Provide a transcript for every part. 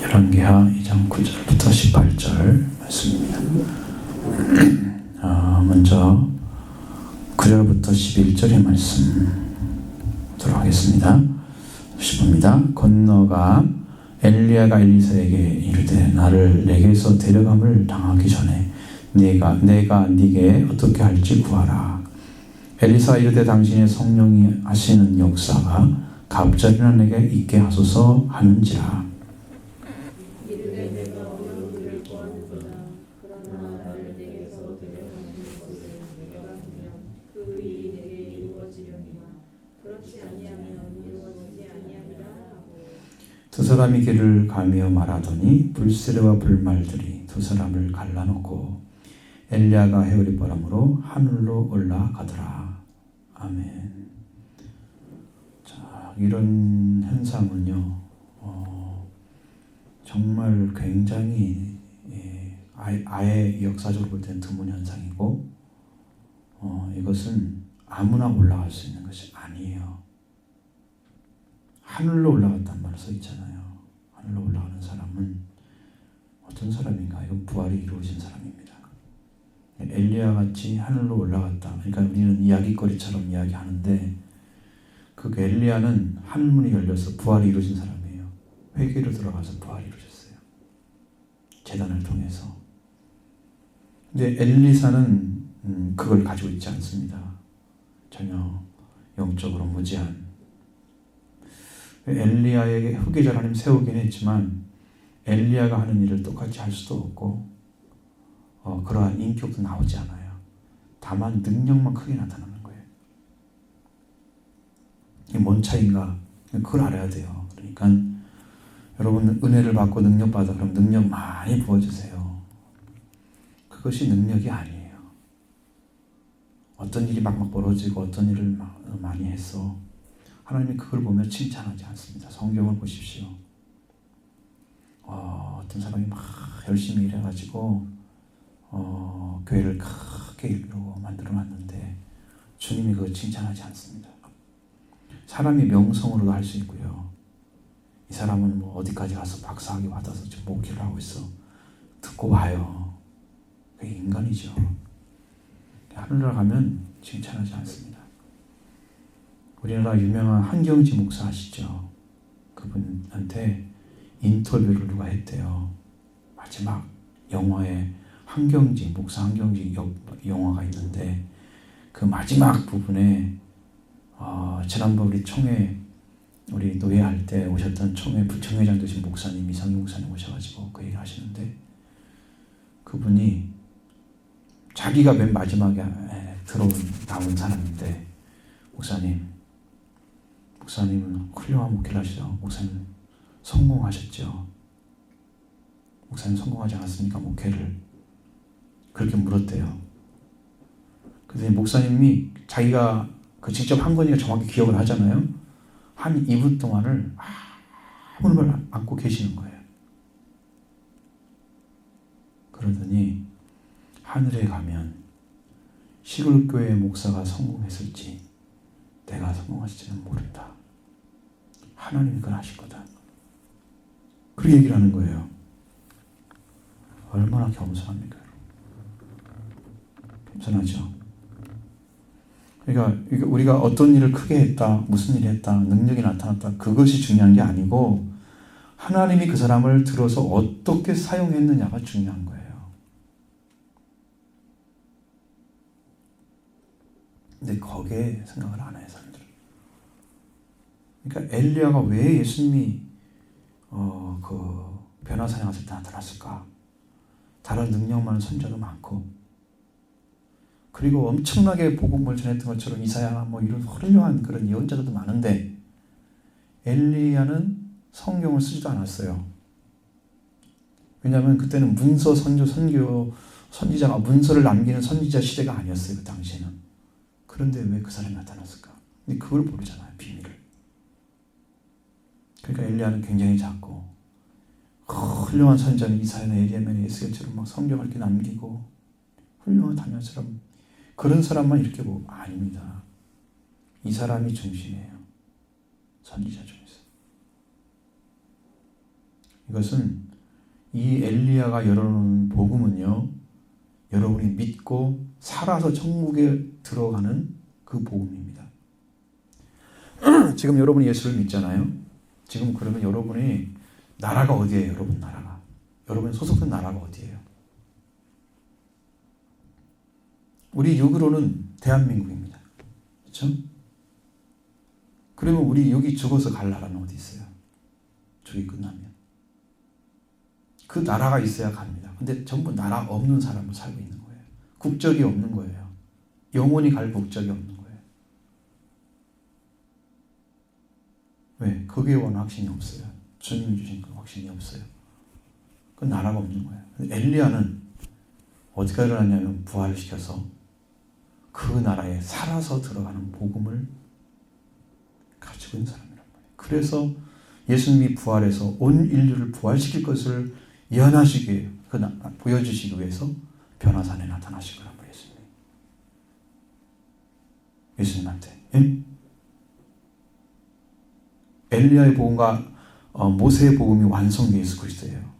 열왕기하 2장 9절부터 18절 말씀입니다. 먼저 9절부터 11절의 말씀 보도록 하겠습니다. 봅니다. 건너가 엘리야가 엘리사에게 이르되 나를 내게서 데려감을 당하기 전에 내가 네게 어떻게 할지 구하라. 엘리사 이르되 당신의 성령이 하시는 역사가 갑자기나 내게 있게 하소서 하는지라. 두 사람이 길을 가며 말하더니 불세례와 불말들이 두 사람을 갈라놓고 엘리야가 해오리 바람으로 하늘로 올라가더라. 아멘. 자, 이런 현상은요, 정말 굉장히 아예 역사적으로 볼 때는 드문 현상이고, 이것은 아무나 올라갈 수 있는 것이 아니에요. 하늘로 올라갔단 말이 써 있잖아요. 하늘로 올라가는 사람은 어떤 사람인가? 이건 부활이 이루어진 사람입니다. 엘리야 같이 하늘로 올라갔다. 그러니까 우리는 이야기거리처럼 이야기하는데 그 엘리야는 하늘문이 열려서 부활이 이루어진 사람이에요. 회개로 들어가서 부활이 이루어졌어요. 제단을 통해서. 근데 엘리사는 그걸 가지고 있지 않습니다. 전혀 영적으로 무지한. 엘리야에게 후계자를 하나님 세우긴 했지만 엘리야가 하는 일을 똑같이 할 수도 없고 그러한 인격도 나오지 않아요. 다만 능력만 크게 나타나는 거예요. 이게 뭔 차이인가? 그걸 알아야 돼요. 그러니까 여러분 은혜를 받고 능력 받아 그럼 능력 많이 부어주세요. 그것이 능력이 아니에요. 어떤 일이 막 벌어지고 어떤 일을 많이 했어. 하나님이 그걸 보며 칭찬하지 않습니다. 성경을 보십시오. 어떤 사람이 막 열심히 일해가지고 교회를 크게 이루고 만들어놨는데 주님이 그걸 칭찬하지 않습니다. 사람이 명성으로도 할 수 있고요. 이 사람은 뭐 어디까지 가서 박사학위 받아서 지금 목회를 하고 있어. 듣고 와요. 그게 인간이죠. 하늘나라 가면 칭찬하지 않습니다. 우리나라 유명한 한경지 목사 아시죠? 그분한테 인터뷰를 누가 했대요. 마지막 영화에 목사 한경지 영화가 있는데 그 마지막 부분에 지난번 우리 노예할 때 오셨던 총회 부총회장 되신 목사님, 이상희 목사님 오셔가지고 그 얘기를 하시는데 그분이 자기가 맨 마지막에 나온 사람인데 목사님은 훌륭한 목회를 하시죠. 목사님 성공하셨죠. 목사님 성공하지 않았습니까? 목회를. 그렇게 물었대요. 그랬더니 목사님이 자기가 직접 한 거니까 정확히 기억을 하잖아요. 한 2분 동안을 아무 말 안고 계시는 거예요. 그러더니 하늘에 가면 시골교회 목사가 성공했을지 내가 성공할지는 모른다. 하나님이 그걸 하실 거다. 그렇게 얘기를 하는 거예요. 얼마나 겸손합니까? 겸손하죠. 그러니까 우리가 어떤 일을 크게 했다, 무슨 일을 했다, 능력이 나타났다, 그것이 중요한 게 아니고 하나님이 그 사람을 들어서 어떻게 사용했느냐가 중요한 거예요. 근데 거기에 생각을 안 해요, 사람들. 그러니까 엘리야가 왜 예수님이 그 변화사에 갔을 때 나타났을까? 다른 능력 많은 선자도 많고, 그리고 엄청나게 복음을 전했던 것처럼 이사야 이런 훌륭한 그런 예언자들도 많은데 엘리야는 성경을 쓰지도 않았어요. 왜냐하면 그때는 문서 선지자가 문서를 남기는 선지자 시대가 아니었어요. 그 당시에는. 그런데 왜 그 사람이 나타났을까? 근데 그걸 모르잖아요. 비밀을. 그러니까 엘리야는 굉장히 작고 훌륭한 선지자는 이사야나 에리야나 에스겔처럼 막 성경을 이렇게 남기고 훌륭한 다니엘처럼 그런 사람만 이렇게 보고 아닙니다. 이 사람이 중심이에요. 선지자 중에서. 이것은 이 엘리야가 열어놓은 복음은요, 여러분이 믿고 살아서 천국에 들어가는 그 복음입니다. 지금 여러분이 예수를 믿잖아요. 지금 그러면 여러분의 나라가 어디예요? 여러분 나라가. 여러분이 소속된 나라가 어디예요? 우리 육으로는 대한민국입니다. 그렇죠? 그러면 우리 여기 죽어서 갈 나라는 어디 있어요? 죽이 끝나면. 그 나라가 있어야 갑니다. 근데 전부 나라 없는 사람으로 살고 있는 거예요. 국적이 없는 거예요. 영원히 갈 국적이 없는 거예요. 왜? 거기에 대한 확신이 없어요. 주님이 주신 그 확신이 없어요. 그 나라가 없는 거예요. 엘리야는 어떻게 일어나냐면 부활시켜서 그 나라에 살아서 들어가는 복음을 가지고 있는 사람이란 말이에요. 그래서 예수님이 부활해서 온 인류를 부활시킬 것을 예언하시기 위해, 보여주시기 위해서 변화산에 나타나신 거란 말이에요. 예수님한테. 예? 엘리야의 복음과 모세의 복음이 완성된 예수 그리스도예요.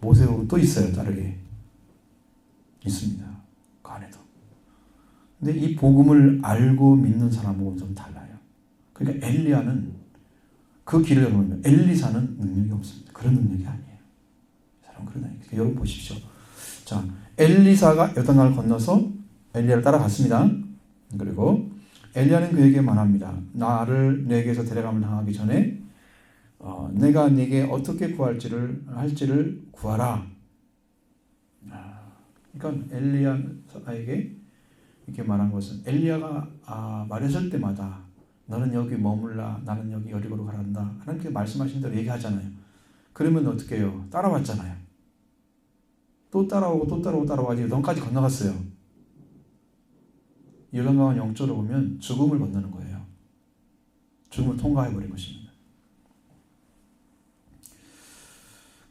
모세의 복음 또 있어요. 다르게 있습니다. 그 안에도. 근데 이 복음을 알고 믿는 사람하고는 좀 달라요. 그러니까 엘리야는 그 길을 열어놓으면 엘리사는 능력이 없습니다. 그런 능력이 아니에요. 이 사람은 그런 아니에요. 그러니까 여러분 보십시오. 자, 엘리사가 요단강을 건너서 엘리야를 따라갔습니다. 그리고 엘리야는 그에게 말합니다. 나를 내게서 데려감을 당하기 전에 내가 네게 어떻게 할지를 구하라. 그러니까 엘리야에게 이렇게 말한 것은 엘리야가 말했을 때마다 너는 여기 머물라, 나는 여기 여리고로 가란다. 하나님께 말씀하신 대로 얘기하잖아요. 그러면 어떻게 해요? 따라왔잖아요. 또 따라오고 요단까지 건너갔어요. 요단강은 영적으로 보면 죽음을 건너는 거예요. 죽음을 통과해버린 것입니다.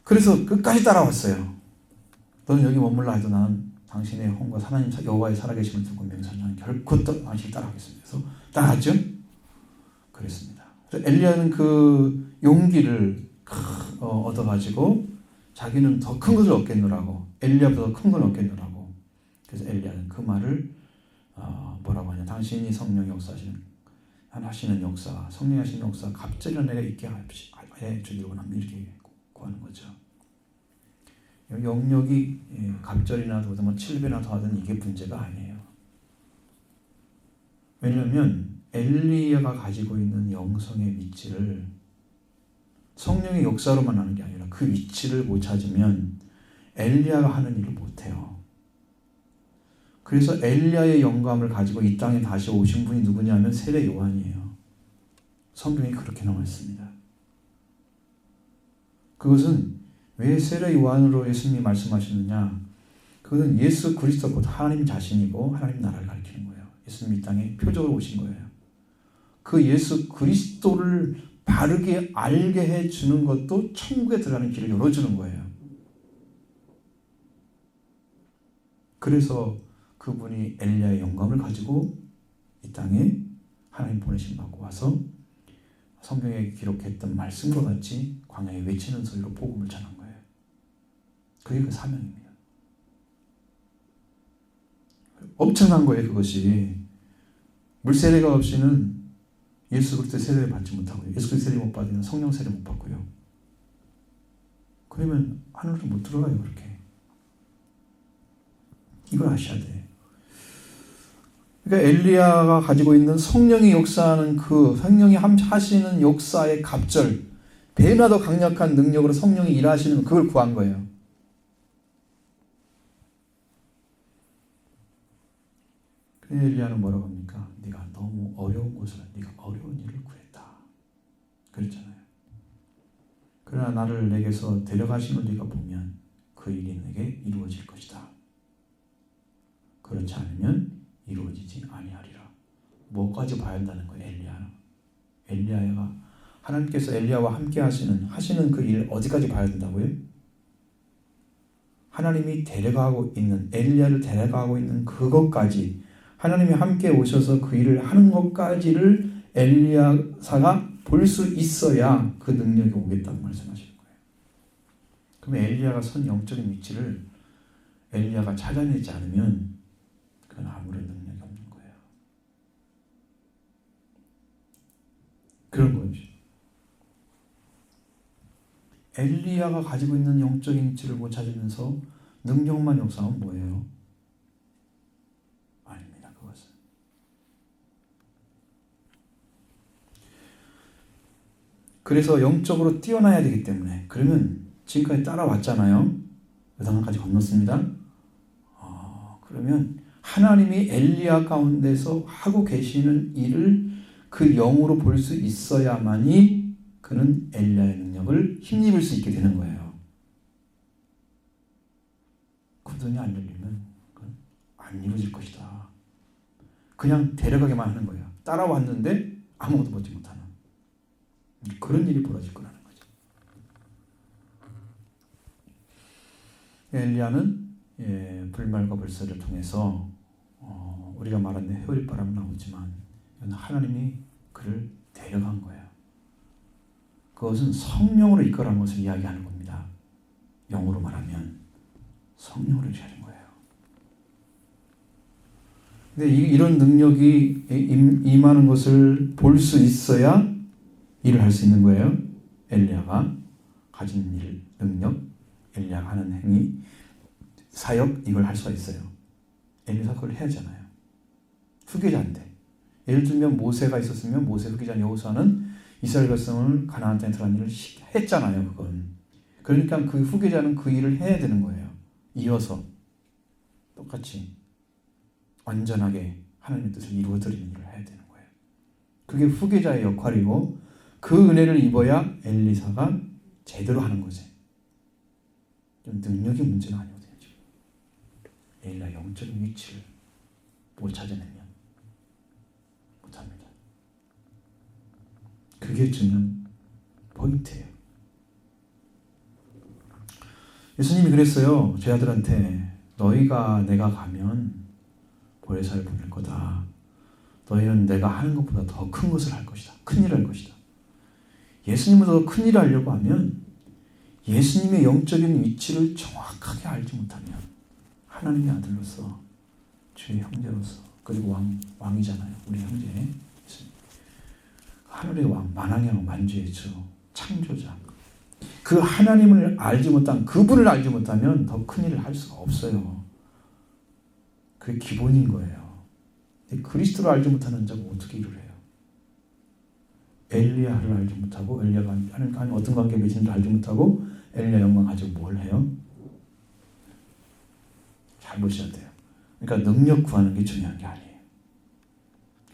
그래서 끝까지 따라왔어요. 너는 여기 머물라 해도 나는 당신의 혼과 하나님 여호와의 살아계심을 두고 맹세하는 결코 당신을 따라가겠습니다. 그래서 따라갔죠? 그랬습니다. 그래서 엘리야는 그 용기를 얻어가지고 자기는 더 큰 것을 얻겠노라고, 엘리야보다 더 큰 걸 얻겠노라고. 그래서 엘리야는 그 말을 뭐라고 하냐? 당신이 성령 하시는 역사, 성령 하시는 역사 갑자기 내가 있게 해 주기를 원합니다. 이렇게 구하는 거죠. 영역이 갑절이나 뭐 7배나 더하든 이게 문제가 아니에요. 왜냐하면 엘리야가 가지고 있는 영성의 위치를 성령의 역사로만 하는 게 아니라 그 위치를 못 찾으면 엘리야가 하는 일을 못해요. 그래서 엘리야의 영감을 가지고 이 땅에 다시 오신 분이 누구냐면 세례 요한이에요. 성경에 그렇게 나와 있습니다. 그것은 왜 세례 요한으로 예수님이 말씀하시느냐? 그것은 예수 그리스도 곧 하나님 자신이고 하나님 나라를 가리키는 거예요. 예수님이 이 땅에 표적으로 오신 거예요. 그 예수 그리스도를 바르게 알게 해주는 것도 천국에 들어가는 길을 열어주는 거예요. 그래서 그분이 엘리야의 영감을 가지고 이 땅에 하나님 보내심 받고 와서 성경에 기록했던 말씀과 같이 광야에 외치는 소리로 복음을 전한 거예요. 그게 그 사명입니다. 엄청난 거예요. 그것이 물세례가 없이는 예수 그리스도 세례를 받지 못하고요. 예수 그리스도 세례 못 받으면 성령 세례 못 받고요. 그러면 하늘로 못 들어가요. 그렇게. 이걸 아셔야 돼요. 그러니까 엘리야가 가지고 있는 성령이 역사하는 그 성령이 하시는 역사의 갑절, 배나 더 강력한 능력으로 성령이 일하시는 그걸 구한 거예요. 그래서 엘리야는 뭐라고 합니까? 네가 너무 어려운 곳을, 네가 어려운 일을 구했다. 그랬잖아요. 그러나 나를 내게서 데려가심을 네가 보면 그 일이 내게 이루어질 것이다. 그렇지 않으면 이루어지지 아니하리라. 뭐까지 봐야 한다는 거예요, 엘리야가. 하나님께서 엘리야와 함께 하시는 그 일 어디까지 봐야 된다고요? 하나님이 데려가고 있는, 엘리야를 데려가고 있는 그것까지, 하나님이 함께 오셔서 그 일을 하는 것까지를 엘리야사가 볼 수 있어야 그 능력이 오겠다고 말씀하시는 거예요. 그러면 엘리야가 선 영적인 위치를 엘리야가 찾아내지 않으면 그건 아무런 능력이 없는 거예요. 그런 거죠. 엘리야가 가지고 있는 영적인 위치를 못 찾으면서 능력만 역사하면 뭐예요? 아닙니다. 그것은. 그래서 영적으로 뛰어나야 되기 때문에, 그러면 지금까지 따라왔잖아요. 요단강까지 건넜습니다. 그러면 하나님이 엘리야 가운데서 하고 계시는 일을 그 영으로 볼 수 있어야만이 그는 엘리야의 능력을 힘입을 수 있게 되는 거예요. 그 눈이 안 열리면 안 이루어질 것이다. 그냥 데려가기만 하는 거예요. 따라왔는데 아무것도 보지 못하는 그런 일이 벌어질 거라는 거죠. 엘리야는 불말과 불사를 통해서 우리가 말하는 회오리바람은 나오지만 하나님이 그를 데려간 거예요. 그것은 성령으로 이끌어가는 것을 이야기하는 겁니다. 영어로 말하면 성령으로 이끌어가는 거예요. 근데 이런 능력이 임하는 것을 볼 수 있어야 일을 할 수 있는 거예요. 엘리야가 가진 일, 능력, 엘리야가 하는 행위, 사역, 이걸 할 수가 있어요. 엘리야가 그걸 해야 하잖아요. 후계자인데. 예를 들면 모세가 있었으면 모세 후계자 여호수아는 이스라엘 백성을 가나안 땅에 들어가는 일을 했잖아요. 그건. 그러니까 그 후계자는 그 일을 해야 되는 거예요. 이어서 똑같이 완전하게 하나님의 뜻을 이루어드리는 일을 해야 되는 거예요. 그게 후계자의 역할이고 그 은혜를 입어야 엘리사가 제대로 하는 거지. 좀 능력의 문제는 아니거든요. 지금. 엘리야 영적인 위치를 못 찾아내면 못합니다. 그게 중요한 포인트예요. 예수님이 그랬어요. 제 아들한테 너희가 내가 가면 보혜사를 보낼 거다. 너희는 내가 하는 것보다 더 큰 것을 할 것이다. 큰 일을 할 것이다. 예수님보다 더 큰 일을 하려고 하면 예수님의 영적인 위치를 정확하게 알지 못하면 하나님의 아들로서 주의 형제로서 그리고 왕이잖아요. 우리 형제 하늘의 왕, 만왕의 왕, 만주의 주, 창조자 그 하나님을 알지 못한 그분을 알지 못하면 더 큰 일을 할 수가 없어요. 그게 기본인 거예요. 그리스도를 알지 못하는 자가 어떻게 일을 해요? 엘리야를 알지 못하고 엘리야가 하나님 어떤 관계에 계신지 알지 못하고 엘리야 영광 가지고 뭘 해요? 잘 보셔야 돼요. 그러니까 능력 구하는 게 중요한 게 아니에요.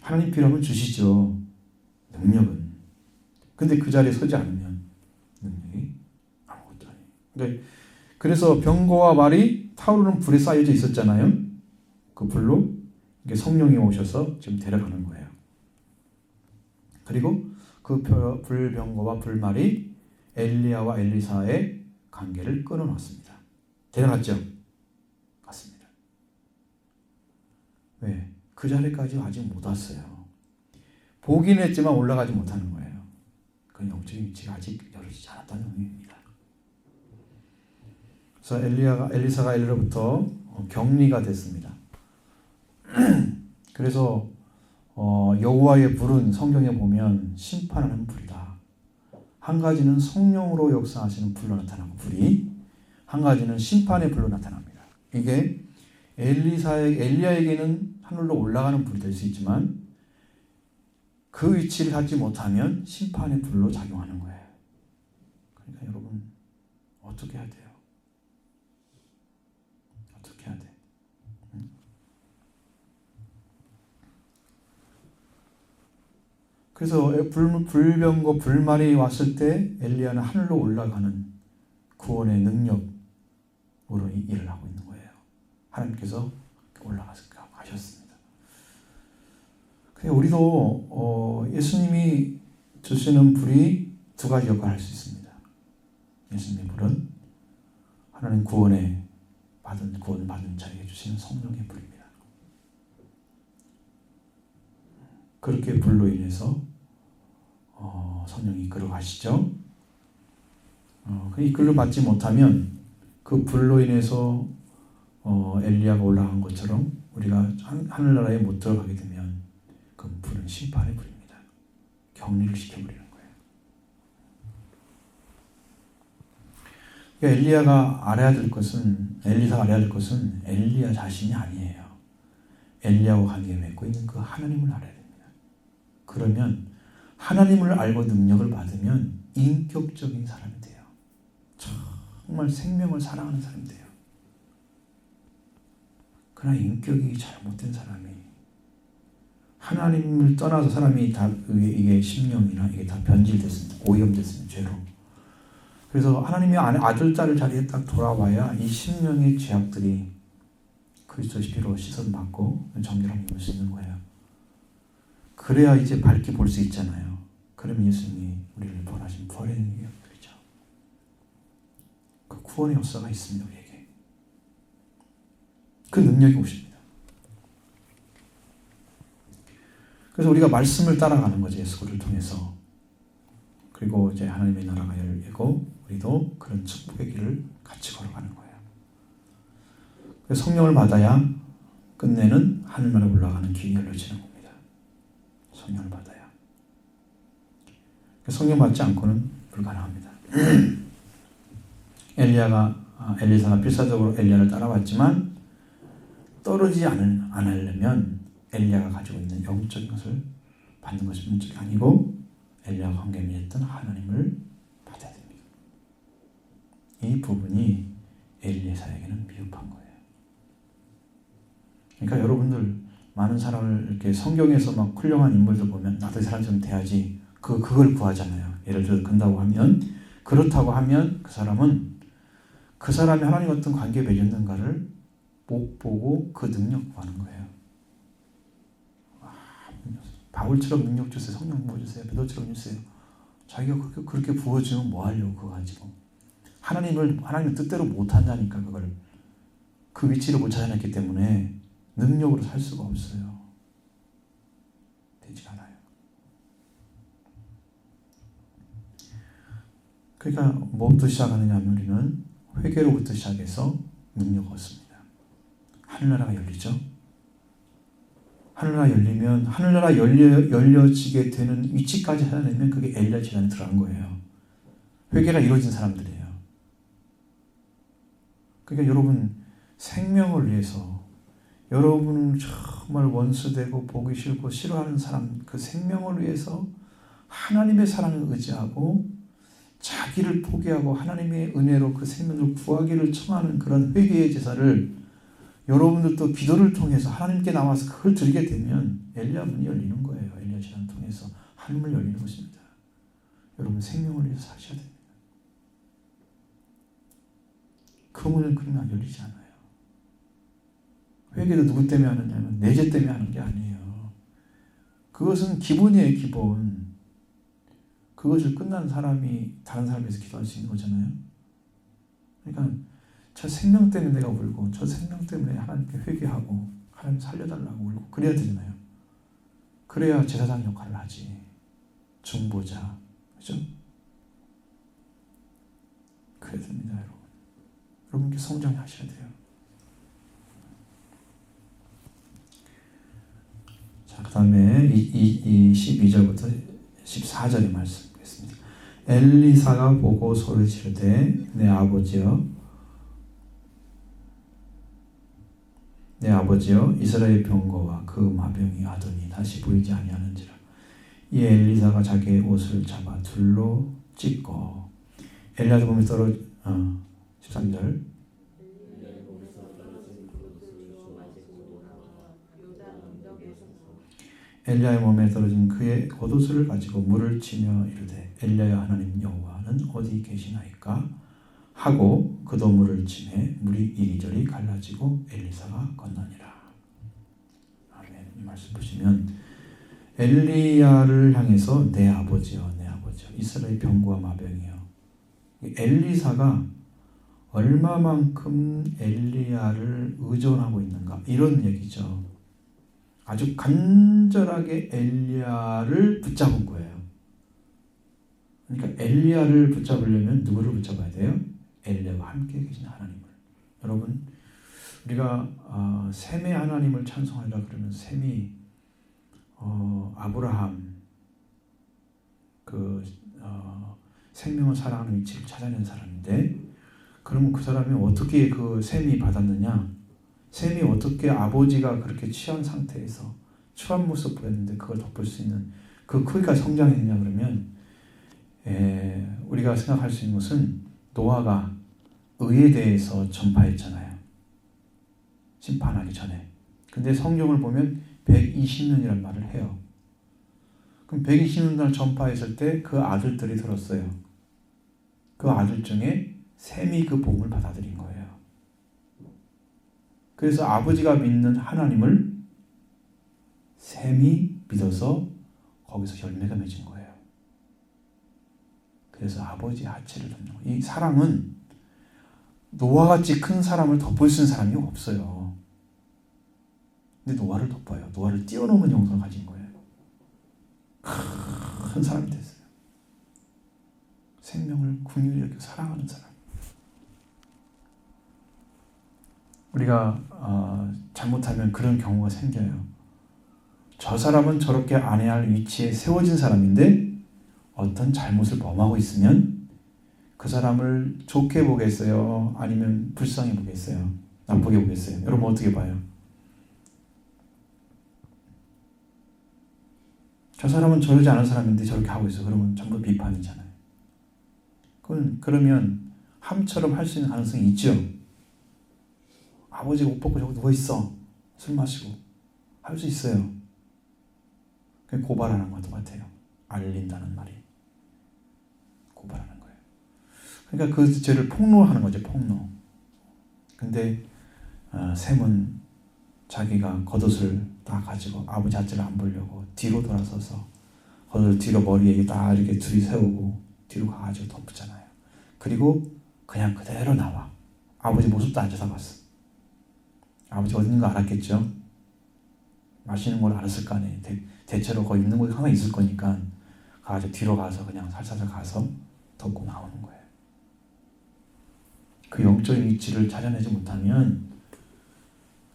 하나님 필요하면 주시죠. 능력은. 근데 그 자리에 서지 않으면 능력이 아무것도 아니에요. 그러니까 그래서 병거와 말이 타오르는 불에 쌓여져 있었잖아요. 그 불로 성령이 오셔서 지금 데려가는 거예요. 그리고 그 불병거와 불말이 엘리야와 엘리사의 관계를 끊어놨습니다. 데려갔죠? 갔습니다. 왜? 그 자리까지 아직 못 왔어요. 보긴 했지만 올라가지 못하는 거예요. 그 영적인 위치가 아직 열어지지 않았다는 의미입니다. 그래서 엘리사가 엘리로부터 격리가 됐습니다. 그래서 여호와의 불은 성경에 보면 심판하는 불이다. 한 가지는 성령으로 역사하시는 불로 나타나고 불이 한 가지는 심판의 불로 나타납니다. 이게 엘리야에게는 하늘로 올라가는 불이 될 수 있지만 그 위치를 갖지 못하면 심판의 불로 작용하는 거예요. 그러니까 여러분 어떻게 해야 돼요? 어떻게 해야 돼? 그래서 불병거 불말이 왔을 때 엘리야는 하늘로 올라가는 구원의 능력으로 일을 하고 있는 거예요. 하나님께서 올라가셨습니다. 우리도 예수님이 주시는 불이 두 가지 역할을 할 수 있습니다. 예수님의 불은 하나님 구원을 받은 자에게 주시는 성령의 불입니다. 그렇게 불로 인해서 성령이 이끌어 가시죠. 그 이끌로 받지 못하면 그 불로 인해서 엘리야가 올라간 것처럼 우리가 하늘나라에 못 들어가게 되면 그 불은 심판의 불입니다. 격리를 시켜버리는 거예요. 그러니까 엘리사가 알아야 될 것은 엘리야 자신이 아니에요. 엘리야와 관계 맺고 있는 그 하나님을 알아야 됩니다. 그러면 하나님을 알고 능력을 받으면 인격적인 사람이 돼요. 정말 생명을 사랑하는 사람이 돼요. 그러나 인격이 잘못된 사람이, 하나님을 떠나서 사람이 다 이게 심령이나 이게 다 변질됐습니다. 오염됐습니다. 죄로. 그래서 하나님이 아들, 딸을 자리에 딱 돌아와야 이 심령의 죄악들이 그리스도의 피로 씻어서 받고 정결함을 입을 수 있는 거예요. 그래야 이제 밝게 볼 수 있잖아요. 그러면 예수님이 우리를 구원하신 부활의 능력이죠. 그 구원의 역사가 있습니다. 우리에게. 그 능력이 오십니다. 그래서 우리가 말씀을 따라가는 거죠. 예수를 통해서. 그리고 이제 하나님의 나라가 열리고 우리도 그런 축복의 길을 같이 걸어가는 거예요. 그래서 성령을 받아야 끝내는 하늘나라 올라가는 길이 열려지는 겁니다. 성령을 받아야. 성령 받지 않고는 불가능합니다. 엘리사가 필사적으로 엘리야를 따라왔지만 떨어지지 않으려면 엘리야가 가지고 있는 영적인 것을 받는 것이 문제가 아니고 엘리야와 관계 맺었던 하나님을 받아야 됩니다. 이 부분이 엘리사에게는 미흡한 거예요. 그러니까 여러분들 많은 사람을 이렇게 성경에서 막 훌륭한 인물들 보면 나도 이 사람처럼 돼야지 그걸 구하잖아요. 예를 들어 그렇다고 하면 그 사람이 하나님 어떤 관계에 맺었는가를 못 보고 그 능력 구하는 거예요. 바울처럼 능력 주세요. 성령 부어주세요. 베드로처럼 주세요. 자기가 그렇게 부어주면 뭐 하려고 그거 가지고. 하나님의 뜻대로 못 한다니까 그걸. 그 위치를 못 찾아냈기 때문에 능력으로 살 수가 없어요. 되지 않아요. 그러니까 뭐부터 시작하느냐 하면 우리는 회개로부터 시작해서 능력을 얻습니다. 하늘나라가 열리죠. 하늘나라 열리면 하늘나라 열려지게 되는 위치까지 하려면 그게 엘리야 집안에 들어간 거예요. 회개가 이루어진 사람들이에요. 그러니까 여러분 생명을 위해서 여러분은 정말 원수되고 보기 싫고 싫어하는 사람 그 생명을 위해서 하나님의 사랑을 의지하고 자기를 포기하고 하나님의 은혜로 그 생명을 구하기를 청하는 그런 회개의 제사를 여러분들도 기도를 통해서 하나님께 나와서 그걸 드리게 되면 엘리야 문이 열리는 거예요. 엘리야 신앙을 통해서 하늘문이 열리는 것입니다. 여러분 생명을 위해서 사셔야 됩니다. 그 문은 그러면 열리지 않아요. 회개도 누구 때문에 하느냐면 내 죄 때문에 하는 게 아니에요. 그것은 기본이에요. 기본. 그것을 끝난 사람이 다른 사람에서 기도할 수 있는 거잖아요. 그러니까 저 생명 때문에 내가 울고 저 생명 때문에 하나님께 회개하고 하나님 살려달라고 울고 그래야 되잖아요. 그래야 제사장 역할을 하지. 중보자. 그죠? 그래야 됩니다. 여러분. 여러분께 성장하셔야 돼요. 자, 그 다음에 이 12절부터 14절의 말씀 보겠습니다. 엘리사가 보고 소리 지르되 내 아버지여 이스라엘 병거와 그 마병이 아도니 다시 보이지 아니하는지라. 이 엘리사가 자기의 옷을 잡아 둘로 찢고 엘리야의 몸에 13절 엘리야의 몸에 떨어진 그의 겉옷을 가지고 물을 치며 이르되 엘리야의 하나님 여호와는 어디 계시나이까 하고 그도 물을 치매 물이 이리저리 갈라지고 엘리사가 건너니라. 아멘. 이 말씀 보시면 엘리야를 향해서 내 아버지여 이스라엘 병거와 마병이여. 엘리사가 얼마만큼 엘리야를 의존하고 있는가 이런 얘기죠. 아주 간절하게 엘리야를 붙잡은 거예요. 그러니까 엘리야를 붙잡으려면 누구를 붙잡아야 돼요? 엘리야와 함께 계신 하나님을. 여러분, 우리가 셈의 하나님을 찬송하리라 그러면 셈이 아브라함 생명을 사랑하는 위치를 찾아낸 사람인데, 그러면 그 사람이 어떻게 그 셈이 받았느냐? 셈이 어떻게 아버지가 그렇게 취한 상태에서 추한 모습 보였는데 그걸 덮을 수 있는 그 크기가 성장했냐 그러면, 우리가 생각할 수 있는 것은 노아가 의에 대해서 전파했잖아요. 심판하기 전에. 근데 성경을 보면 120년이란 말을 해요. 그럼 120년을 전파했을 때 그 아들들이 들었어요. 그 아들 중에 셈이 그 복음을 받아들인 거예요. 그래서 아버지가 믿는 하나님을 셈이 믿어서 거기서 열매가 맺은 거예요. 그래서 아버지의 하체를 덮는 거예요. 이 사랑은 노아같이 큰 사람을 덮을 수 있는 사람이 없어요. 근데 노아를 덮어요. 노아를 뛰어넘은 영성을 가진 거예요. 큰 사람이 됐어요. 생명을 긍휼히 여기고 사랑하는 사람. 우리가 잘못하면 그런 경우가 생겨요. 저 사람은 저렇게 안 해야 할 위치에 세워진 사람인데 어떤 잘못을 범하고 있으면 그 사람을 좋게 보겠어요? 아니면 불쌍히 보겠어요? 나쁘게 보겠어요? 여러분 어떻게 봐요? 저 사람은 저러지 않은 사람인데 저렇게 하고 있어. 그러면 전부 비판이잖아요. 그러면 함처럼 할 수 있는 가능성이 있죠. 아버지가 옷 벗고 저거 누워있어. 술 마시고. 할 수 있어요. 그게 고발하는 것과 똑같아요. 알린다는 말이. 고발하는 거예요. 그러니까 그 죄를 폭로하는 거죠. 폭로. 근데 셈은 자기가 겉옷을 다 가지고 아버지 하체를 안 보려고 뒤로 돌아서서 겉옷을 뒤로 머리에 다 이렇게 둘이 세우고 뒤로 가가지고 덮잖아요. 그리고 그냥 그대로 나와. 아버지 모습도 안 쳐다봤어. 아버지 어디 있는 거 알았겠죠? 마시는 걸 알았을 거 아니에요. 대체로 거기 있는 곳이 항상 있을 거니까 가가지고 뒤로 가서 그냥 살살 가서 덮고 나오는 거예요. 그 영적인 위치를 찾아내지 못하면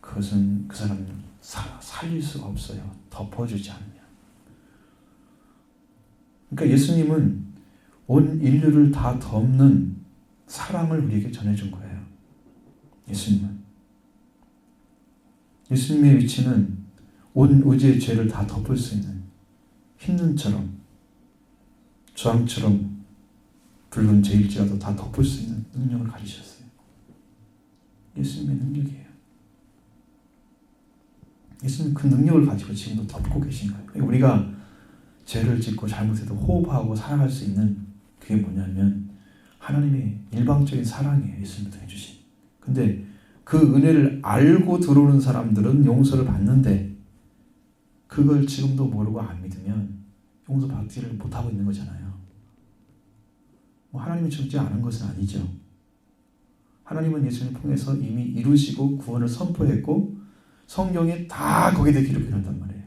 그것은 그 사람을 살릴 수가 없어요. 덮어주지 않으면. 그러니까 예수님은 온 인류를 다 덮는 사랑을 우리에게 전해준 거예요. 예수님의 위치는 온 의지의 죄를 다 덮을 수 있는 흰눈처럼 주황처럼 붉은 죄일지라도 다 덮을 수 있는 능력을 가지셨어요. 예수님의 능력이에요. 예수님 그 능력을 가지고 지금도 덮고 계신 거예요. 우리가 죄를 짓고 잘못해도 호흡하고 살아갈 수 있는 그게 뭐냐면 하나님의 일방적인 사랑이에요. 예수님이 통해 주신. 근데 그 은혜를 알고 들어오는 사람들은 용서를 받는데 그걸 지금도 모르고 안 믿으면 용서받지를 못하고 있는 거잖아요. 하나님이 죽지 않은 것은 아니죠. 하나님은 예수님을 통해서 이미 이루시고 구원을 선포했고 성경에 다 거기에 대해 기록해 놨단 말이에요.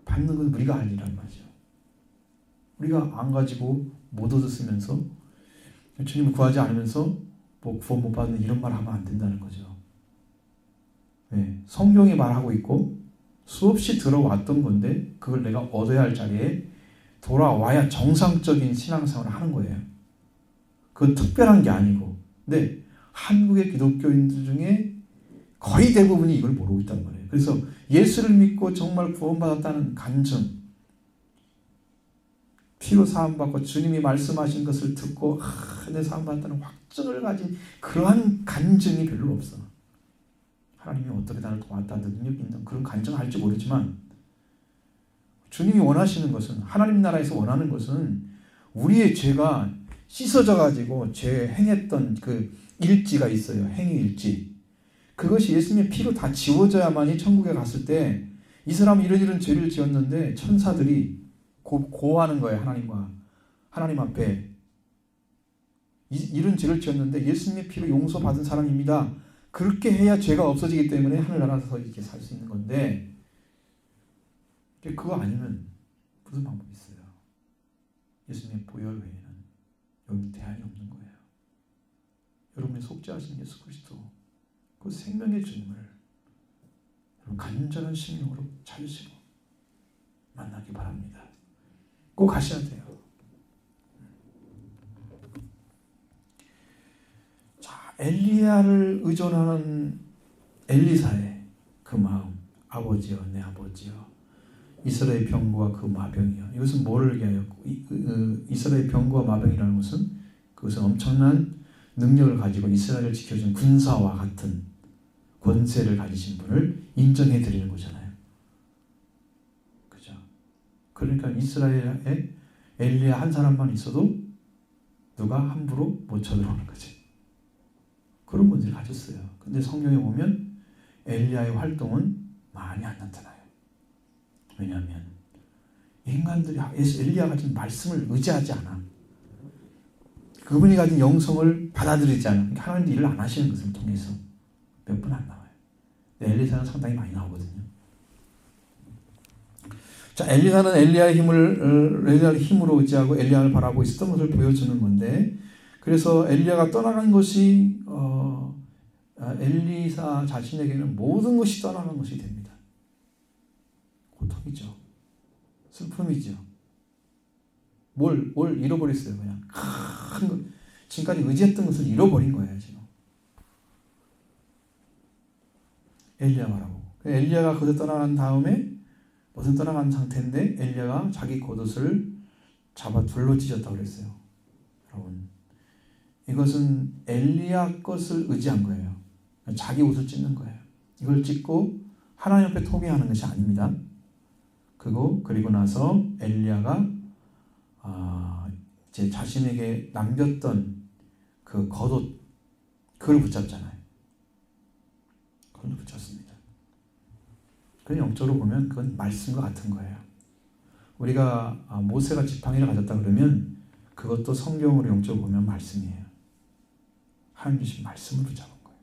받는 건 우리가 할 일이란 말이죠. 우리가 안 가지고 못 얻었으면서 주님을 구하지 않으면서 뭐 구원 못 받는 이런 말 하면 안 된다는 거죠. 네, 성경이 말하고 있고 수없이 들어왔던 건데 그걸 내가 얻어야 할 자리에 돌아와야 정상적인 신앙생활을 하는 거예요. 그건 특별한 게 아니고. 근데 한국의 기독교인들 중에 거의 대부분이 이걸 모르고 있단 말이에요. 그래서 예수를 믿고 정말 구원받았다는 간증, 피로 사함받고 주님이 말씀하신 것을 듣고 내 사함받았다는 확증을 가진 그러한 간증이 별로 없어. 하나님이 어떻게 나를 도왔다는 능력이 있는 그런 간증을 할지 모르지만 주님이 원하시는 것은, 하나님 나라에서 원하는 것은 우리의 죄가 씻어져 가지고 죄 행했던 그 일지가 있어요. 행위 일지. 그것이 예수님의 피로 다 지워져야만이 천국에 갔을 때 이 사람은 이런 죄를 지었는데 천사들이 고하는 거예요. 하나님 앞에 이런 죄를 지었는데 예수님의 피로 용서받은 사람입니다. 그렇게 해야 죄가 없어지기 때문에 하늘나라에서 이렇게 살 수 있는 건데 그거 아니면 무슨 방법이 있어요? 예수님의 보혈 외에는 여러분 대안이 없는 거예요. 여러분의 속죄하신 예수 그리스도, 그 생명의 주님을 여러분 간절한 심령으로 찾으시고 만나기 바랍니다. 꼭 하셔야 돼요. 자, 엘리야를 의존하는 엘리사의 그 마음, 아버지여 내 아버지여, 이스라엘 병거와 그 마병이여. 이것은 뭐를 얘기해요? 이스라엘 병거와 마병이라는 것은 그것은 엄청난 능력을 가지고 이스라엘을 지켜준 군사와 같은 권세를 가지신 분을 인정해 드리는 거잖아요. 그죠? 그러니까 이스라엘에 엘리야 한 사람만 있어도 누가 함부로 못 쳐들어오는 거지. 그런 분들이 가졌어요. 근데 성경에 보면 엘리야의 활동은 많이 안 나타나요. 왜냐하면 인간들이 엘리야가 가진 말씀을 의지하지 않아. 그분이 가진 영성을 받아들이지 않아. 그러니까 하나님도 일을 안 하시는 것을 통해서 몇 분 안 나와요. 엘리사는 상당히 많이 나오거든요. 자, 엘리사는 엘리야의 힘으로 의지하고 엘리야를 바라보고 있었던 것을 보여주는 건데, 그래서 엘리야가 떠나간 것이 엘리사 자신에게는 모든 것이 떠나간 것이 됩니다. 고통이죠. 슬픔이죠. 뭘 잃어버렸어요. 그냥 큰 것, 지금까지 의지했던 것을 잃어버린 거예요. 지금 엘리야 말하고, 엘리야가 그곳에 떠나간 다음에 무슨 떠나간 상태인데 엘리야가 자기 겉옷을 잡아 둘로 찢었다고 그랬어요. 여러분, 이것은 엘리야 것을 의지한 거예요. 자기 옷을 찢는 거예요. 이걸 찢고 하나님 앞에 토기하는 것이 아닙니다. 그리고 나서 엘리야가 제 자신에게 남겼던 그 겉옷, 그걸 붙잡잖아요. 그걸 붙잡습니다. 그 영적으로 보면 그건 말씀과 같은 거예요. 우리가 모세가 지팡이를 가졌다 그러면 그것도 성경으로 영적으로 보면 말씀이에요. 하나님 주신 말씀을 붙잡은 거예요.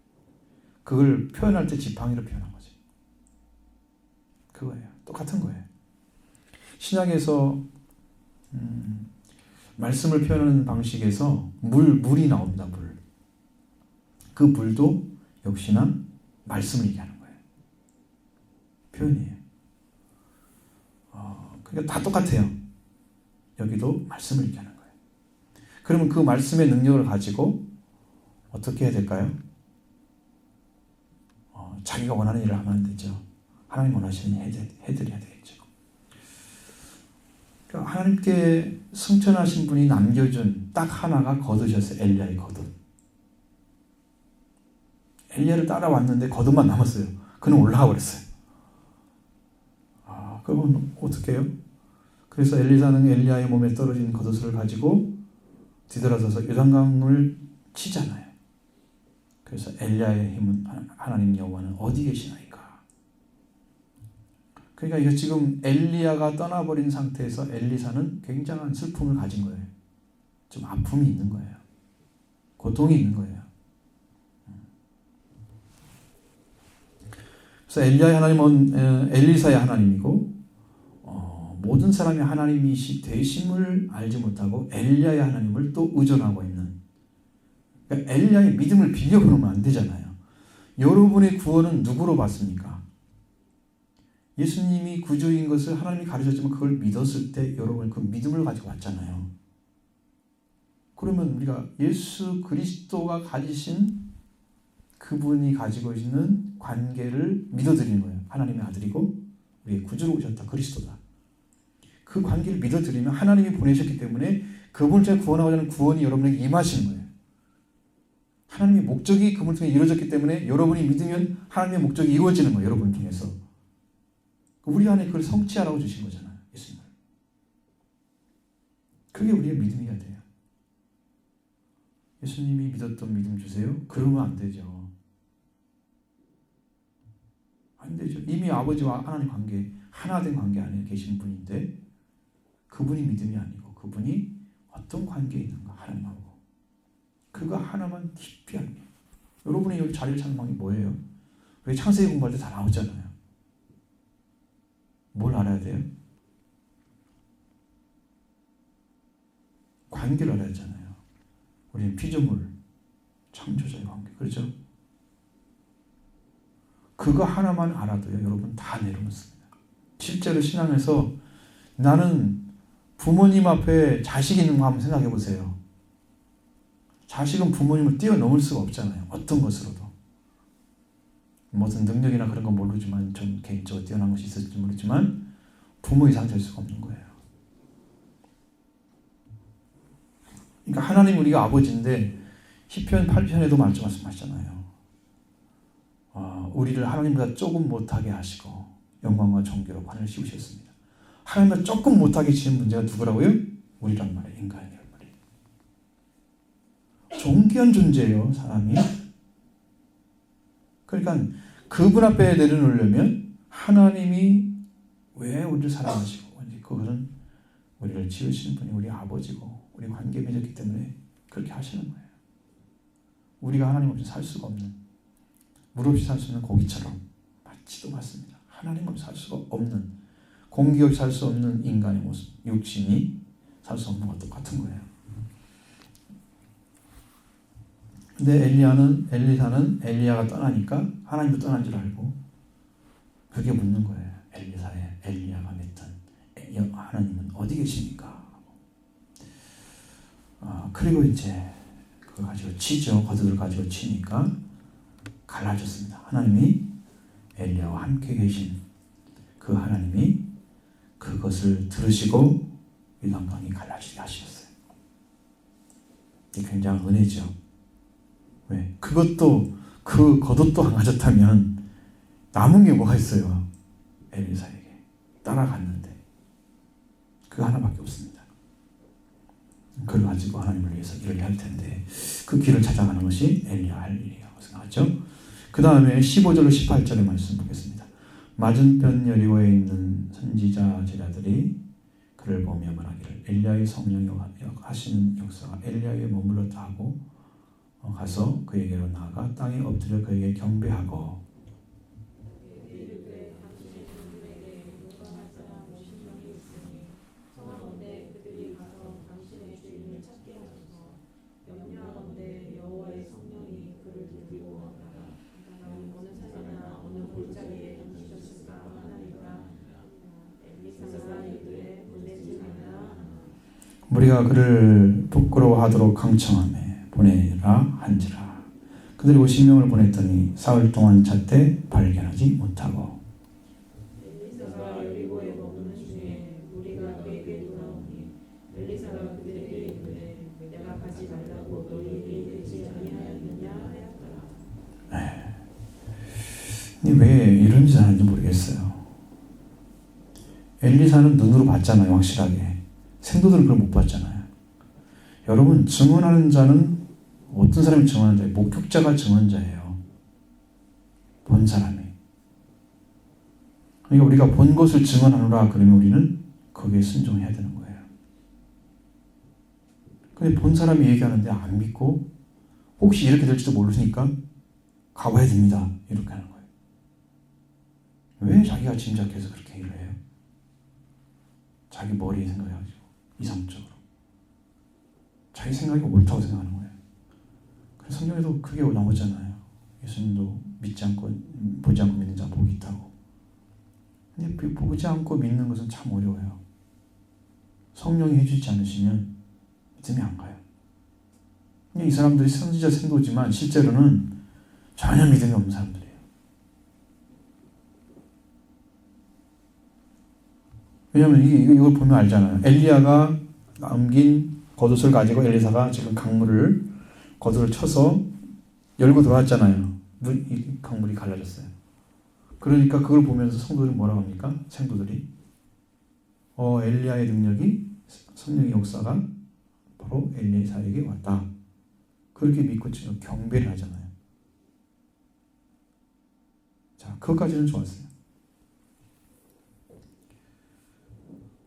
그걸 표현할 때 지팡이로 표현한 거지. 그거예요. 똑같은 거예요. 신약에서 말씀을 표현하는 방식에서 물이 나옵니다. 물. 그 물도 역시나 말씀을 얘기하는 거예요. 표현이에요. 그러니까 다 똑같아요. 여기도 말씀을 얘기하는 거예요. 그러면 그 말씀의 능력을 가지고 어떻게 해야 될까요? 자기가 원하는 일을 하면 안 되죠. 하나님 원하시는 일 해드려야 되겠죠. 그러니까 하나님께 승천하신 분이 남겨준 딱 하나가 겉옷이었어요. 엘리야의 겉옷. 엘리야를 따라왔는데 겉옷만 남았어요. 그는 올라가 버렸어요. 그러면 어떻게 해요? 그래서 엘리사는 엘리야의 몸에 떨어진 겉옷을 가지고 뒤돌아서서 요단강을 치잖아요. 그래서 엘리야의 힘은 하나님 여호와는 어디 계시나이까? 그러니까 이거 지금 엘리야가 떠나버린 상태에서 엘리사는 굉장한 슬픔을 가진 거예요. 좀 아픔이 있는 거예요. 고통이 있는 거예요. 그래서 엘리야의 하나님은 엘리사의 하나님이고, 모든 사람이 하나님이 되심을 알지 못하고 엘리야의 하나님을 또 의존하고 있는, 그러니까 엘리야의 믿음을 빌려보면 안 되잖아요. 여러분의 구원은 누구로 받습니까? 예수님이 구주인 것을 하나님이 가르쳤지만 그걸 믿었을 때 여러분 그 믿음을 가지고 왔잖아요. 그러면 우리가 예수 그리스도가 가지신, 그분이 가지고 있는 관계를 믿어드리는 거예요. 하나님의 아들이고 우리의 구주로 오셨다, 그리스도다. 그 관계를 믿어드리면 하나님이 보내셨기 때문에 그분을 통해 구원하고자 하는 구원이 여러분에게 임하시는 거예요. 하나님의 목적이 그분을 통해 이루어졌기 때문에 여러분이 믿으면 하나님의 목적이 이루어지는 거예요. 여러분을 통해서. 우리 안에 그걸 성취하라고 주신 거잖아요. 예수님을. 그게 우리의 믿음이어야 돼요. 예수님이 믿었던 믿음 주세요? 그러면 안 되죠. 안 되죠. 이미 아버지와 하나님 관계, 하나 된 관계 안에 계신 분인데 그분이 믿음이 아니고 그분이 어떤 관계에 있는가, 하나님하고. 그거 하나만 깊이 알면. 여러분이 여기 자리를 찾는 방법이 뭐예요? 왜 창세기 공부할 때 다 나오잖아요. 뭘 알아야 돼요? 관계를 알아야 하잖아요. 우리는 피조물, 창조자의 관계. 그렇죠? 그거 하나만 알아도요, 여러분 다 내려놓습니다. 실제로 신앙에서 나는 부모님 앞에 자식이 있는 거 한번 생각해 보세요. 자식은 부모님을 뛰어넘을 수가 없잖아요. 어떤 것으로도. 무슨 능력이나 그런 건 모르지만, 좀 개인적으로 뛰어난 것이 있을지 모르지만 부모 이상 될 수가 없는 거예요. 그러니까 하나님 우리가 아버지인데 시편 8편에도 말씀하시잖아요. 우리를 하나님보다 조금 못하게 하시고 영광과 존귀로 관을 씌우셨습니다. 하나님보다 조금 못하게 지은 문제가 누구라고요? 우리란 말이에요. 인간이란 말이에요. 존귀한 존재예요, 사람이. 그러니까 그분 앞에 내려놓으려면 하나님이 왜 우리를 사랑하시고, 그것은 우리를 지으신 분이 우리 아버지고 우리 관계 맺었기 때문에 그렇게 하시는 거예요. 우리가 하나님 없이 살 수가 없는, 물 없이 살 수 없는 고기처럼 맞지도 맞습니다. 하나님 없이 살 수가 없는, 공기 없이 살 수 없는 인간의 모습, 육신이 살 수 없는 것과 똑같은 거예요. 근데 엘리사는 엘리야가 떠나니까 하나님도 떠난 줄 알고 그게 묻는 거예요. 엘리야가 맺던 하나님은 어디 계십니까? 그리고 이제 그걸 가지고 치죠. 겉옷을 가지고 치니까 갈라졌습니다. 하나님이 엘리야와 함께 계신 그 하나님이 그것을 들으시고 요단강이 갈라지게 하셨어요. 이게 굉장한 은혜죠. 왜? 그것도, 그 겉옷도 안 가졌다면 남은 게 뭐가 있어요? 엘리사에게 따라갔는데 그 하나밖에 없습니다. 그걸 가지고 하나님을 위해서 일을 할 텐데 그 길을 찾아가는 것이 엘리야 할 일이라고 생각하죠. 그 다음에 15절로 18절의 말씀 보겠습니다. 맞은편 여리고에 있는 선지자 제자들이 그를 보며 말하기를 엘리야의 성령이 하시는 역사가 엘리야에 머물렀다 하고 가서 그에게로 나아가 땅에 엎드려 그에게 경배하고 우리가 그를 부끄러워하도록 강청하며 보내라 한지라. 그들이 50명을 보냈더니 사흘 동안 찾되 발견하지 못하고 엘리사가 여리고에 머무는 중에 무리가 그에게 돌아오니 엘리사가 그들에게 이르되 내가 가지 말라고 너희에게 이르지 아니하였느냐 하였더라. 왜 이런 짓을 하는지 모르겠어요. 엘리사는 눈으로 봤잖아요. 확실하게. 생도들은 그걸 못 봤잖아요. 여러분, 증언하는 자는 어떤 사람이 증언하는 자예요? 목격자가 증언자예요. 본 사람이. 그러니까 우리가 본 것을 증언하노라 그러면 우리는 거기에 순종해야 되는 거예요. 근데 본 사람이 얘기하는데 안 믿고 혹시 이렇게 될지도 모르니까 가봐야 됩니다. 이렇게 하는 거예요. 왜 자기가 짐작해서 그렇게 일을 해요? 자기 머리에 생각해가지고 이상적으로 자기 생각이 옳다고 생각하는 거예요. 그래서 성경에도 그게 나오잖아요. 예수님도 믿지 않고 보지 않고 믿는 자 복이 있다고. 근데 보지 않고 믿는 것은 참 어려워요. 성령이 해주지 않으시면 믿음이 안 가요. 이 사람들이 선지자 생도지만 실제로는 전혀 믿음이 없는 사람들이에요. 왜냐하면 이걸 보면 알잖아요. 엘리야가 남긴 겉옷을 가지고 엘리사가 지금 강물을 겉옷을 쳐서 열고 들어왔잖아요. 이 강물이 갈라졌어요. 그러니까 그걸 보면서 성도들이 뭐라고 합니까? 생도들이 엘리야의 능력이, 성령의 역사가 바로 엘리사에게 왔다. 그렇게 믿고 지금 경배를 하잖아요. 자, 그것까지는 좋았어요.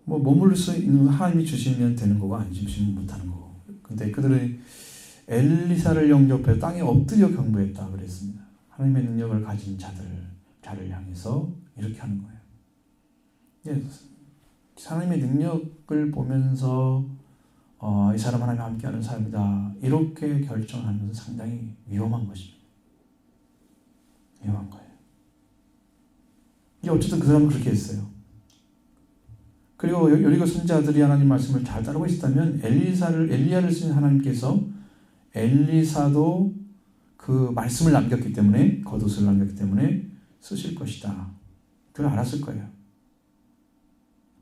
머물 수 있는 하나님이 주시면 되는 거고 안 주시면 못하는 거고. 근데 그들은 엘리사를 영접해 땅에 엎드려 경배했다 그랬습니다. 하나님의 능력을 가진 자를 향해서 이렇게 하는 거예요. 하나님의 능력을 보면서 이 사람 하나님과 함께하는 사람이다 이렇게 결정하는 것은 상당히 위험한 것입니다. 위험한 거예요. 어쨌든 그 사람은 그렇게 했어요. 그리고 여리고 선지자들이 하나님 말씀을 잘 따르고 있었다면 엘리야를 쓰신 하나님께서 엘리사도 그 말씀을 남겼기 때문에 겉옷을 남겼기 때문에 쓰실 것이다. 그걸 알았을 거예요.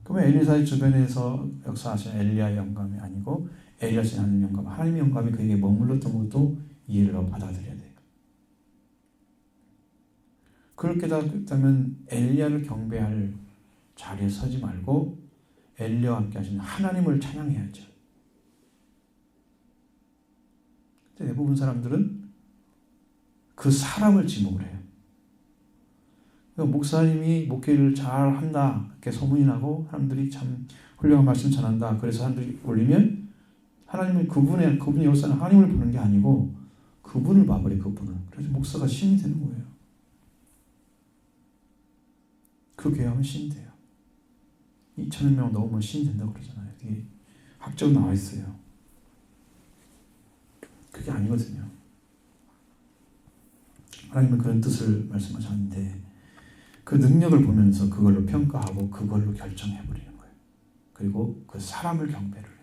그러면 엘리사의 주변에서 역사하신 엘리야의 영감이 아니고 엘리야 쓰신 하나님 영감, 하나님의 영감이 그에게 머물렀던 것도 이해를 받아들여야 돼요. 그렇게 깨닫다면 엘리야를 경배할 자리에 서지 말고 엘리야와 함께 하시는 하나님을 찬양해야죠. 근데 대부분 사람들은 그 사람을 지목을 해요. 그러니까 목사님이 목회를 잘 한다 이렇게 소문이 나고 사람들이 참 훌륭한 말씀 전한다. 그래서 사람들이 올리면 하나님은 그분이 역사는 하나님을 보는 게 아니고 그분을 봐버려 그분을. 그래서 목사가 신이 되는 거예요. 그 교회하면 신이 돼요. 2,000명 넘으면 신이 된다고 그러잖아요. 이게 학적으로 나와 있어요. 그게 아니거든요. 하나님은 그런 뜻을 말씀하셨는데 그 능력을 보면서 그걸로 평가하고 그걸로 결정해버리는 거예요. 그리고 그 사람을 경배를 해요.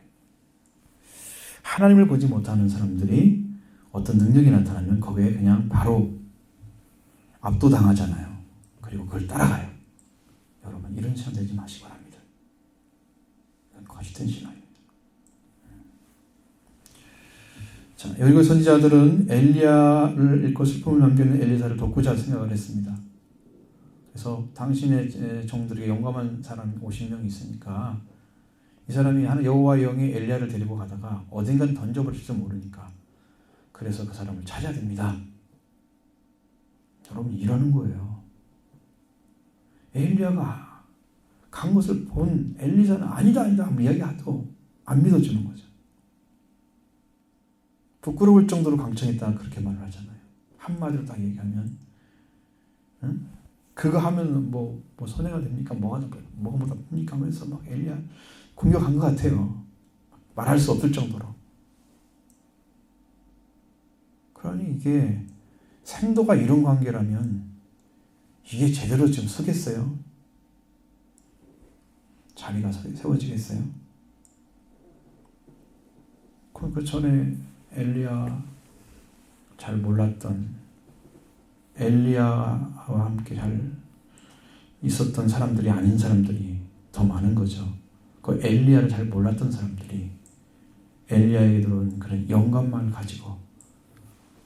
하나님을 보지 못하는 사람들이 어떤 능력이 나타나면 거기에 그냥 바로 압도당하잖아요. 그리고 그걸 따라가요. 여러분 이런 신앙 되지 마시기 바랍니다. 거짓된 신앙입니다. 자, 여리고 선지자들은 엘리야를 읽고 슬픔을 남기는 엘리사를 돕고자 생각을 했습니다. 그래서 당신의 종들에게 용감한 사람이 50명이 있으니까 이 사람이 여호와의 영이 엘리야를 데리고 가다가 어딘가 던져버릴지 모르니까 그래서 그 사람을 찾아야 됩니다. 여러분 이러는 거예요. 엘리야가 간 것을 본 엘리사는 아니다 이야기하도 안 믿어주는 거죠. 부끄러울 정도로 강청했다 그렇게 말을 하잖아요. 한마디로 딱 얘기하면 그거 하면 뭐 손해가 됩니까? 뭐가 됩니까? 하면서 막 엘리야 공격한 것 같아요. 말할 수 없을 정도로. 그러니 이게 생도가 이런 관계라면 이게 제대로 지금 서겠어요? 자리가 세워지겠어요? 그 전에 엘리야 잘 몰랐던 엘리야와 함께 잘 있었던 사람들이 아닌 사람들이 더 많은 거죠. 그 엘리야를 잘 몰랐던 사람들이 엘리야에게 들어온 그런 영감만 가지고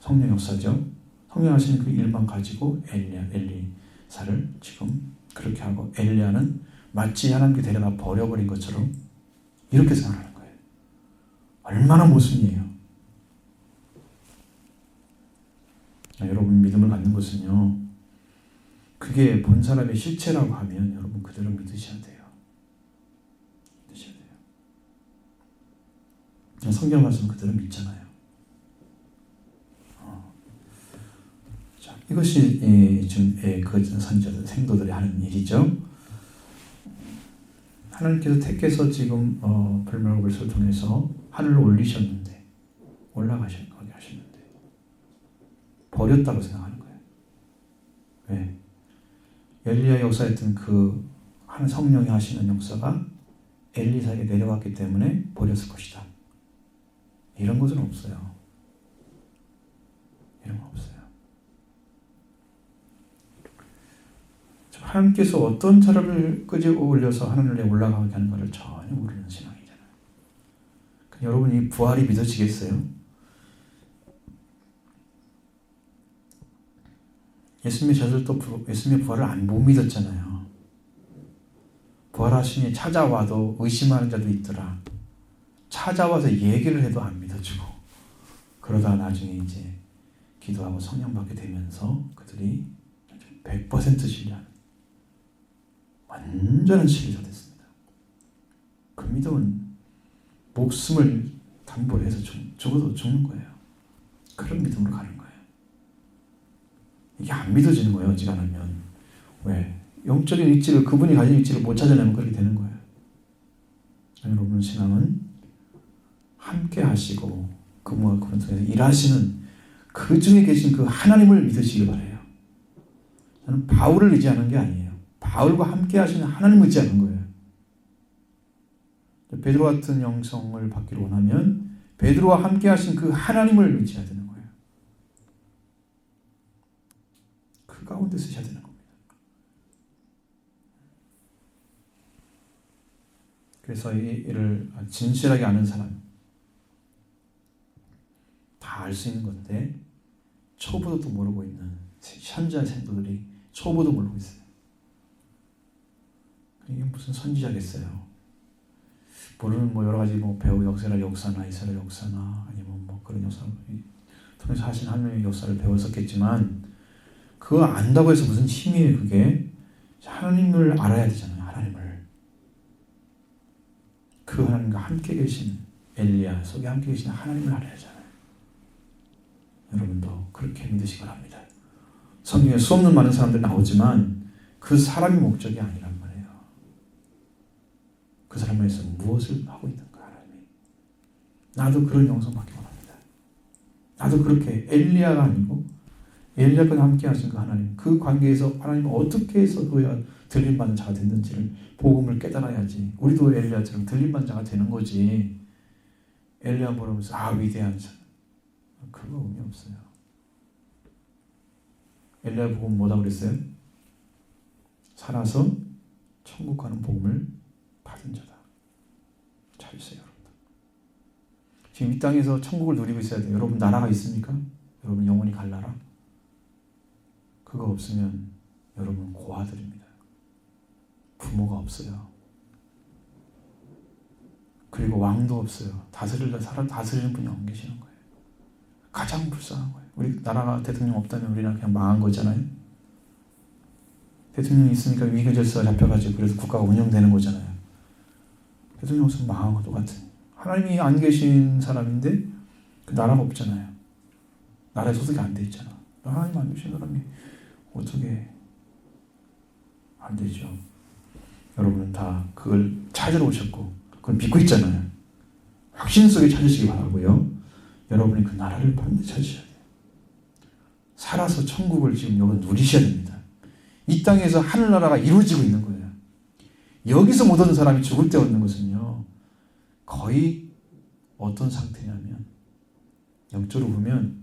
성령 역사죠. 성령 하시는 그 일만 가지고 엘리사를 지금 그렇게 하고 엘리야는 마치 하나님께 데려가 버려버린 것처럼 이렇게 생각하는 거예요. 얼마나 모순이에요. 여러분 믿음을 갖는 것은요. 그게 본 사람의 실체라고 하면 여러분 그대로 믿으셔야 돼요. 믿으셔야 돼요. 성경 말씀 그대로 믿잖아요. 자, 이것이 지금 그 선지자들 생도들이 하는 일이죠. 하나님께서 택해서 지금 불멸불소를 통해서 하늘로 올리셨는데 올라가셨는데 버렸다고 생각하는 거예요. 왜? 엘리야 역사했던 그 한 성령이 하시는 역사가 엘리사에게 내려왔기 때문에 버렸을 것이다. 이런 것은 없어요. 이런 거 없어요. 하나님께서 어떤 사람을 끄집어 올려서 하늘에 올라가게 하는 것을 전혀 모르는 신앙이잖아요. 여러분 이 부활이 믿어지겠어요? 예수님의 제자들도 예수님의 부활을 못 믿었잖아요. 부활하시니 찾아와도 의심하는 자도 있더라. 찾아와서 얘기를 해도 안 믿어주고 그러다 나중에 이제 기도하고 성령 받게 되면서 그들이 100% 신뢰하는 완전한 신뢰자 됐습니다. 그 믿음은 목숨을 담보로 해서 죽어도 죽는 거예요. 그런 믿음으로 가는 거예요. 이게 안 믿어지는 거예요. 어지간하면. 왜? 영적인 입지를 그분이 가진 입지를 못 찾아내면 그렇게 되는 거예요. 여러분 신앙은 함께 하시고 그분과 그분 통해서 일하시는 그 중에 계신 그 하나님을 믿으시기 바라요. 저는 바울을 의지하는 게 아니에요. 바울과 함께 하시는 하나님을 의지하는 거예요. 베드로 같은 영성을 받기를 원하면 베드로와 함께 하신 그 하나님을 의지해야 되는 거예요. 그 가운데 쓰셔야 되는 겁니다. 그래서 이를 진실하게 아는 사람 다 알 수 있는 건데 초보도 모르고 있는 현자 생도들이 초보도 모르고 있어요. 이게 무슨 선지자겠어요. 모르는 여러 가지 배우 역사나 이스라엘 역사나 아니면 그런 역사 통해서 하신 하나님의 역사를 배웠었겠지만 그거 안다고 해서 무슨 힘이에요. 그게 하나님을 알아야 되잖아요. 하나님을 그 하나님과 함께 계신 엘리야 속에 함께 계신 하나님을 알아야 하잖아요. 여러분도 그렇게 믿으시기 바랍니다. 성경에 수없는 많은 사람들이 나오지만 그 사람이 목적이 아니란 말이에요. 그 사람에 대해서 무엇을 하고 있는가 하나님이. 나도 그런 영성 받기 원합니다. 나도 그렇게 엘리야가 아니고 엘리야과 함께 하신 그 하나님, 그 관계에서 하나님은 어떻게 해서 들림받는 자가 됐는지를 복음을 깨달아야지. 우리도 엘리야처럼 들림받는 자가 되는 거지. 엘리야 보면서 위대한 자. 그거 의미 없어요. 엘리야 복음 뭐라고 그랬어요? 살아서 천국 가는 복음을 받은 자다. 잘 있어요, 여러분. 지금 이 땅에서 천국을 누리고 있어야 돼요. 여러분 나라가 있습니까? 여러분 영원히 갈 나라? 그거 없으면 여러분 고아들입니다. 부모가 없어요. 그리고 왕도 없어요. 다스리는 분이 안 계시는 거예요. 가장 불쌍한 거예요. 우리 나라가 대통령 없다면 우리나라 그냥 망한 거잖아요. 대통령이 있으니까 위기질서가 잡혀가지고 그래서 국가가 운영되는 거잖아요. 대통령 없으면 망한 거 똑같은. 하나님이 안 계신 사람인데 그 나라가 없잖아요. 나라에 소속이 안 돼 있잖아. 하나님 안 계신 사람이 어떻게 안 되죠. 여러분은 다 그걸 찾으러 오셨고 그걸 믿고 있잖아요. 확신 속에 찾으시기 바라고요. 여러분이 그 나라를 반드시 찾으셔야 돼요. 살아서 천국을 지금 여기 누리셔야 됩니다. 이 땅에서 하늘나라가 이루어지고 있는 거예요. 여기서 못 얻은 사람이 죽을 때 얻는 것은요. 거의 어떤 상태냐면 영적으로 보면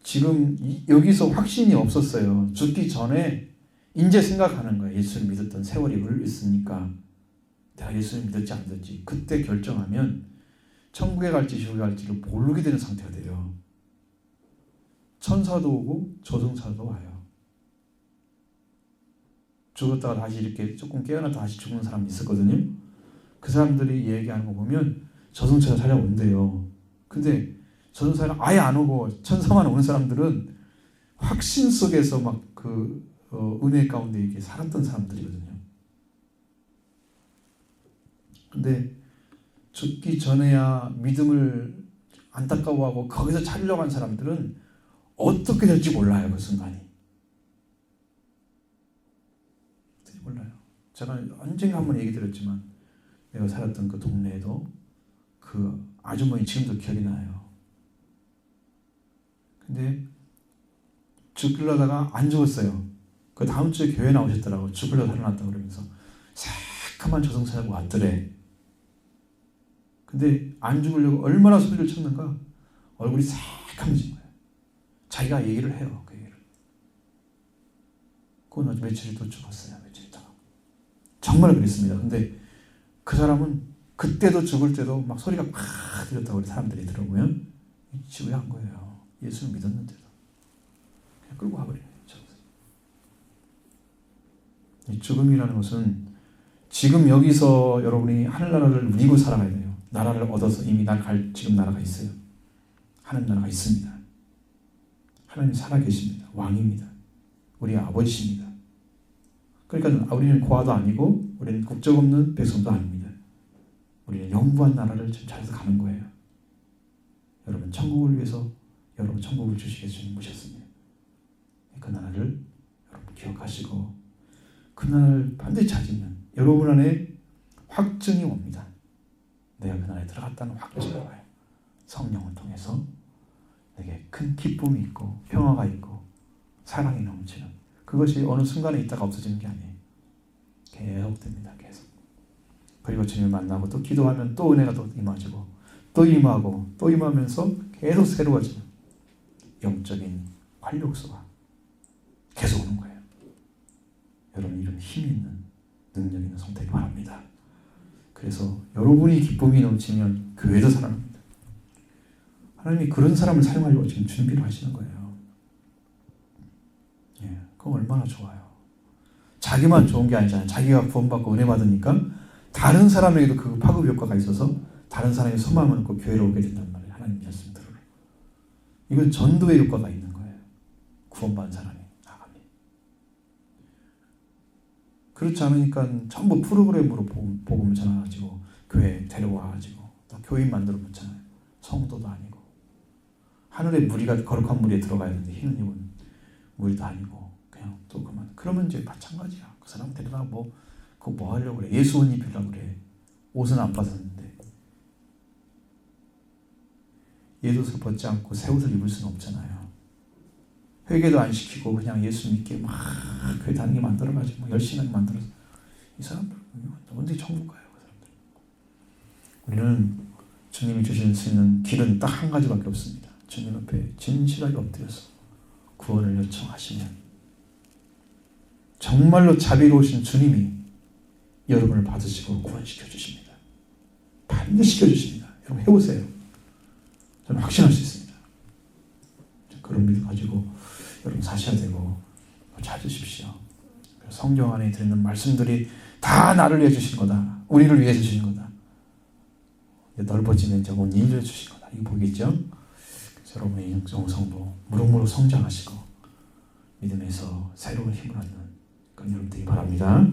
지금 여기서 확신이 없었어요. 죽기 전에 이제 생각하는 거예요. 예수를 믿었던 세월이 흘렀으니까 내가 예수를 믿었지 안 믿었지. 그때 결정하면 천국에 갈지 지옥에 갈지를 모르게 되는 상태가 돼요. 천사도 오고 저승사도 와요. 죽었다가 다시 이렇게 조금 깨어나다 다시 죽는 사람이 있었거든요. 그 사람들이 얘기하는 거 보면 저승사가 찾아온대요. 근데 저승사가 아예 안 오고 천사만 오는 사람들은 확신 속에서 막 은혜 가운데 이렇게 살았던 사람들이거든요. 근데 죽기 전에야 믿음을 안타까워하고 거기서 찾으려고 한 사람들은 어떻게 될지 몰라요. 그 순간이. 어떻게 몰라요. 제가 언젠가 한번 얘기 드렸지만 내가 살았던 그 동네에도 그 아주머니 지금도 기억이 나요. 근데 죽으려다가 안 죽었어요. 그 다음 주에 교회 나오셨더라고. 죽으려다 살아났다고 그러면서 새카만 저승사자가 왔더래. 근데 안 죽으려고 얼마나 소리를 쳤는가 얼굴이 새카매진 거예요. 자기가 얘기를 해요. 그 얘기를. 그건 아주 며칠이 또 죽었어요. 며칠 있다가. 정말 그랬습니다. 근데 그 사람은 그때도 죽을 때도 막 소리가 팍 들렸다고 우리 사람들이 들어보면 지우한 거예요. 예수를 믿었는데도. 그냥 끌고 가버리는 거예요. 이 죽음이라는 것은 지금 여기서 여러분이 하늘나라를 누리고 살아가야 돼요. 나라를 얻어서 이미 지금 나라가 있어요. 하늘 나라가 있습니다. 하나님 살아계십니다. 왕입니다. 우리 아버지십니다. 그러니까 우리는 고아도 아니고 우리는 국적 없는 백성도 아닙니다. 우리는 영부한 나라를 지금 찾아서 가는 거예요. 여러분 천국을 위해서 여러분 천국을 주시게 주님 모셨습니다. 그 나라를 여러분 기억하시고 그 나라를 반드시 찾으면 여러분 안에 확증이 옵니다. 내가 그 나라에 들어갔다는 확증이 와요. 성령을 통해서 내게 큰 기쁨이 있고 평화가 있고 사랑이 넘치는, 그것이 어느 순간에 있다가 없어지는 게 아니에요. 계속됩니다. 계속. 그리고 주님을 만나고 또 기도하면 또 은혜가 또 임하시고 또 임하고 또 임하면서 계속 새로워지는 영적인 활력소가 계속 오는 거예요. 여러분, 이런 힘 있는 능력 있는 선택이 바랍니다. 그래서 여러분이 기쁨이 넘치면 교회도 살아납니다. 하나님이 그런 사람을 사용하려고 지금 준비를 하시는 거예요. 예, 그럼 얼마나 좋아요. 자기만 좋은 게 아니잖아요. 자기가 구원받고 은혜 받으니까 다른 사람에게도 그 파급 효과가 있어서 다른 사람이 소망을 얻고 교회로 오게 된단 말이에요. 하나님 말씀대로. 이건 전도의 효과가 있는 거예요. 구원받은 사람이 나가면. 그렇지 않으니까 전부 프로그램으로 복음을 전해가지고 교회 데려와가지고 또 교인 만들어 놓잖아요. 성도도 아니고 하늘의 무리가 거룩한 무리에 들어가야 되는데 흰 입은 무리도 아니고 그냥 또 그만. 그러면 이제 마찬가지야. 그 사람 데려다 그거 뭐 하려고 그래. 예수 옷 입히려고 그래. 옷은 안 받았는데. 옛옷을 벗지 않고 새 옷을 입을 수는 없잖아요. 회개도 안 시키고 그냥 예수 믿게 막 교회 다니게 만들어가지고 10시간 만들어서 이 사람들 언제 천국 가요? 그 사람들. 우리는 주님이 주실 수 있는 길은 딱 한 가지밖에 없습니다. 주님 앞에 진실하게 엎드려서 구원을 요청하시면 정말로 자비로우신 주님이 여러분을 받으시고 구원시켜 주십니다. 반드시 시켜주십니다. 여러분 해보세요. 저는 확신할 수 있습니다. 그런 믿음 가지고 여러분 사셔야 되고 찾으십시오. 성경 안에 들어있는 말씀들이 다 나를 위해 주신 거다. 우리를 위해 주신 거다. 넓어지면 저건 인류에 주신 거다. 이거 보겠죠? 그래서 여러분의 영적 성도 무럭무럭 성장하시고 믿음에서 새로운 힘을 얻는 그런 여러분 되기 바랍니다.